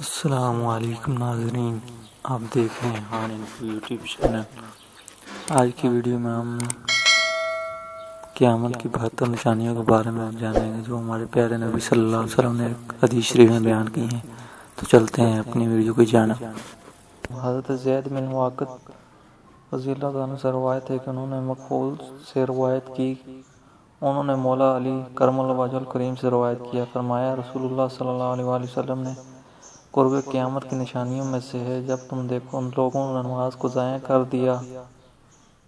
السلام علیکم ناظرین، آپ دیکھ رہے ہیں خان انفو یوٹیوب چینل۔ آج کی ویڈیو میں ہم قیامت کی 72 نشانیوں کے بارے میں جانیں گے جو ہمارے پیارے نبی صلی اللہ علیہ وسلم نے حدیث شریف میں بیان کی ہیں۔ تو چلتے ہیں اپنی ویڈیو کی جانب۔ حضرت زید بن واقد رضی اللہ عنہ سے روایت ہے کہ انہوں نے مقبول سے روایت کی، انہوں نے مولا علی کرم اللہ وجہ الکریم سے روایت کیا، فرمایا رسول اللہ صلی اللہ علیہ وسلم نے قرب قیامت کی نشانیوں میں سے ہے جب تم دیکھو ان لوگوں نے نماز کو ضائع کر دیا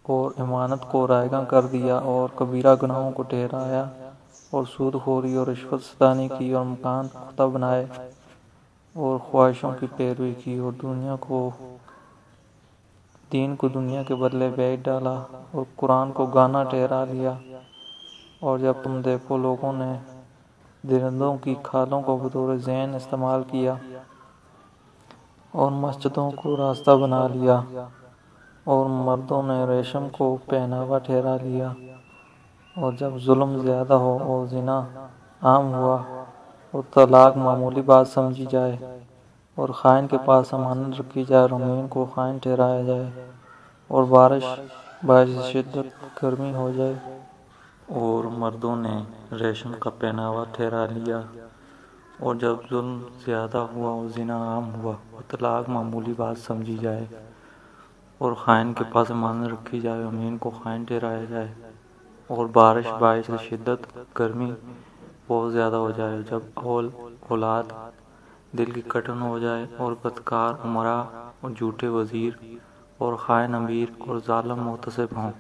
اور امانت کو رائیگاں کر دیا اور کبیرہ گناہوں کو ٹھہرایا اور سود خوری اور رشوت ستانی کی اور مکان پختہ بنائے اور خواہشوں کی پیروی کی اور دین کو دنیا کے بدلے بیچ ڈالا اور قرآن کو گانا ٹھہرا لیا، اور جب تم دیکھو لوگوں نے درندوں کی کھالوں کو بطور زین استعمال کیا اور مسجدوں کو راستہ بنا لیا اور مردوں نے ریشم کو پہناوا ٹھہرا لیا، اور جب ظلم زیادہ ہو اور زنا عام ہوا اور طلاق معمولی بات سمجھی جائے اور خائن کے پاس امانت رکھی جائے اور امین کو خائن ٹھہرایا جائے اور بارش باعث شدت گرمی ہو جائے اور مردوں نے ریشم کا پہناوا ٹھہرا لیا، اور جب ظلم زیادہ ہوا اور زنا عام ہوا اور طلاق معمولی بات سمجھی جائے اور خائن کے پاس امانت رکھی جائے اور امین کو خائن ٹھہرایا جائے اور بارش باعث شدت گرمی بہت زیادہ ہو جائے، جب اولاد دل کی کٹن ہو جائے اور بدکار امراء اور جھوٹے وزیر اور خائن امیر اور ظالم محتسب ہوں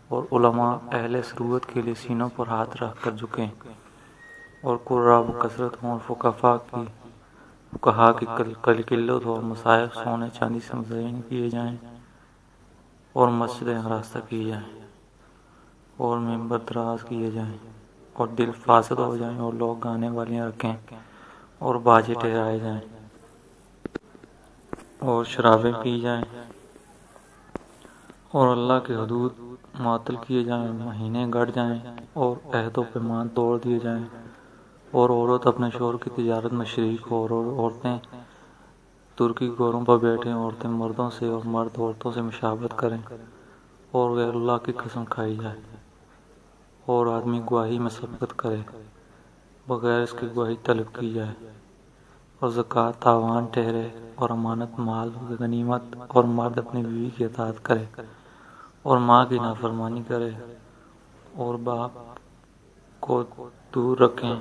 اور علماء اہل ثروت کے لیے سینوں پر ہاتھ رکھ کر جھکیں اور قراء بکثرت ہوں اور فقہا کی قلت ہو، مصائب سونے چاندی سے مزین کیے جائیں اور مسجدیں آراستہ کی جائیں اور ممبر دراز کیے جائیں اور دل فاسد ہو جائیں اور لوگ گانے والیاں رکھیں اور باجے ٹھہرائے جائیں اور شرابیں پی جائیں اور اللہ کے حدود معطل کیے جائیں، مہینے گڑ جائیں اور عہد و پیمان توڑ دیے جائیں اور عورت اپنے شوہر کی تجارت میں شریک ہو اور عورتیں ترکی گوروں پر بیٹھیں، عورتیں مردوں سے اور مرد عورتوں سے مشابہت کریں اور غیر اللہ کی قسم کھائی جائے اور آدمی گواہی میں سبقت کرے بغیر اس کی گواہی طلب کی جائے اور زکوٰۃ تاوان ٹھہرے اور امانت مال غنیمت اور مرد اپنی بیوی کی اطاعت کرے اور ماں کی نافرمانی کرے اور باپ کو دور رکھیں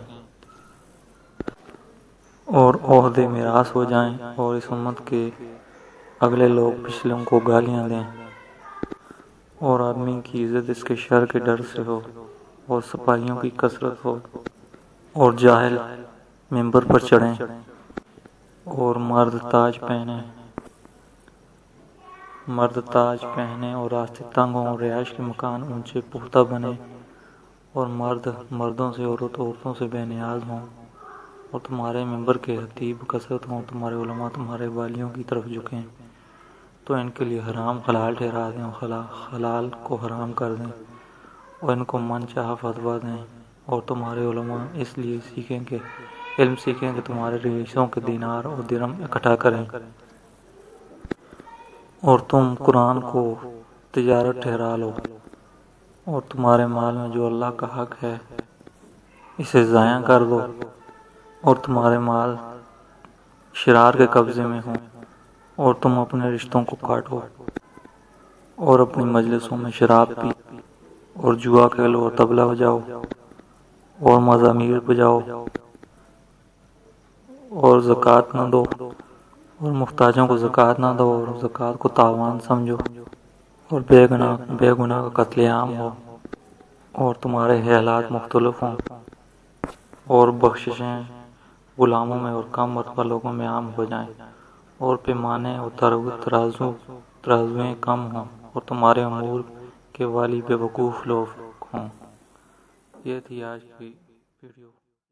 اور عہدے میراث ہو جائیں اور اس امت کے اگلے لوگ پچھلوں کو گالیاں دیں اور آدمی کی عزت اس کے شر کے ڈر سے ہو اور سپاہیوں کی کثرت ہو اور جاہل ممبر پر چڑھیں اور مرد تاج پہنے اور راستے تنگ ہوں اور رہائش کے مکان اونچے پختہ بنے اور مرد مردوں سے عورتوں سے بے نیاز ہوں اور تمہارے ممبر کے خطیب کثرت ہوں، تمہارے علماء تمہارے والیوں کی طرف جھکیں تو ان کے لیے حرام حلال ٹھہرا دیں اور حلال کو حرام کر دیں اور ان کو من چاہا فتویٰ دیں اور تمہارے علماء اس لیے علم سیکھیں کہ تمہارے رئیسوں کے دینار اور درہم اکٹھا کریں اور تم قرآن کو تجارت ٹھہرا لو اور تمہارے مال میں جو اللہ کا حق ہے اسے ضائع کر دو اور تمہارے مال شرار کے قبضے میں ہوں اور تم اپنے رشتوں کو کاٹو اور اپنی مجلسوں میں شراب پی اور جوا کھیلو اور طبلہ بجاؤ اور مزامیر بجاؤ اور زکوٰۃ نہ دو اور محتاجوں کو زکوٰۃ نہ دو اور زکوٰۃ کو تاوان سمجھو اور بے گناہ کا قتل عام ہو اور تمہارے حالات مختلف ہوں اور بخششیں غلاموں میں اور کم مرتبہ لوگوں میں عام ہو جائیں اور پیمانے اور ترازویں کم ہوں اور تمہارے امور کے والی بے وقوف لوگ ہوں۔ یہ تھی آج کی ویڈیو۔